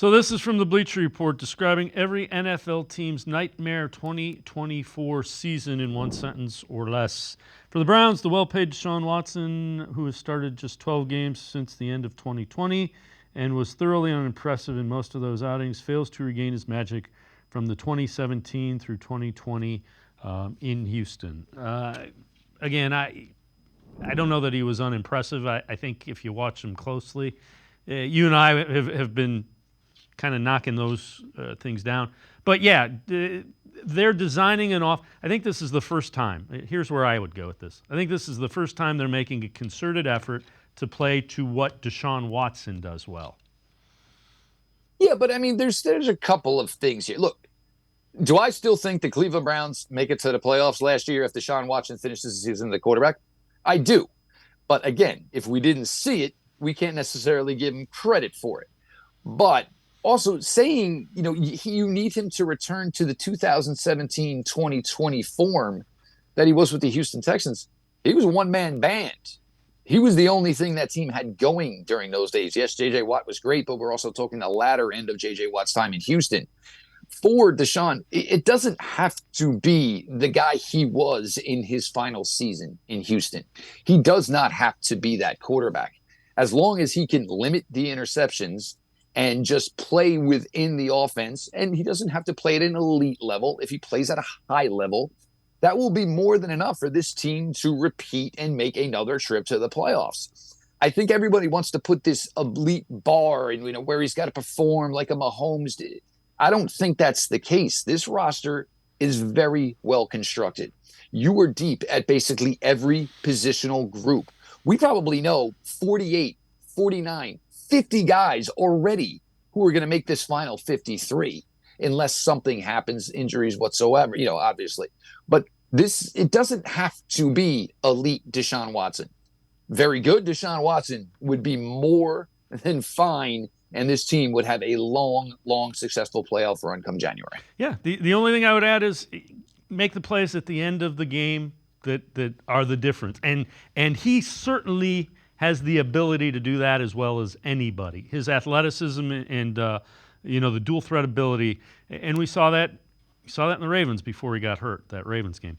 So this is from the Bleacher Report describing every NFL team's nightmare 2024 season in one sentence or less. For the Browns, the well-paid Deshaun Watson, who has started just 12 games since the end of 2020 and was thoroughly unimpressive in most of those outings, fails to regain his magic from the 2017 through 2020 in Houston. Again, I don't know that he was unimpressive. I think if you watch him closely, you and I have been kind of knocking those things down. But yeah, they're designing an off. I think this is the first time. Here's where I would go with this. I think this is the first time they're making a concerted effort to play to what Deshaun Watson does well. Yeah, but I mean, there's a couple of things here. Look, do I still think the Cleveland Browns make it to the playoffs last year if Deshaun Watson finishes the season the quarterback? I do. But again, if we didn't see it, we can't necessarily give him credit for it. But also saying, you need him to return to the 2017-2020 form that he was with the Houston Texans. He was a one-man band. He was the only thing that team had going during those days. Yes, J.J. Watt was great, but we're also talking the latter end of J.J. Watt's time in Houston. For Deshaun, it doesn't have to be the guy he was in his final season in Houston. He does not have to be that quarterback. As long as he can limit the interceptions and just play within the offense, and he doesn't have to play at an elite level. If he plays at a high level, that will be more than enough for this team to repeat and make another trip to the playoffs. I think everybody wants to put this elite bar in, where he's got to perform like a Mahomes did. I don't think that's the case. This roster is very well constructed. You are deep at basically every positional group. We probably know 48, 49, 50 guys already who are going to make this final 53 unless something happens, injuries whatsoever, obviously. But it doesn't have to be elite Deshaun Watson. Very good Deshaun Watson would be more than fine, and this team would have a long, long successful playoff run come January. Yeah, the only thing I would add is make the plays at the end of the game that are the difference. And he certainly has the ability to do that as well as anybody. His athleticism and the dual threat ability, and we saw that in the Ravens before he got hurt, that Ravens game.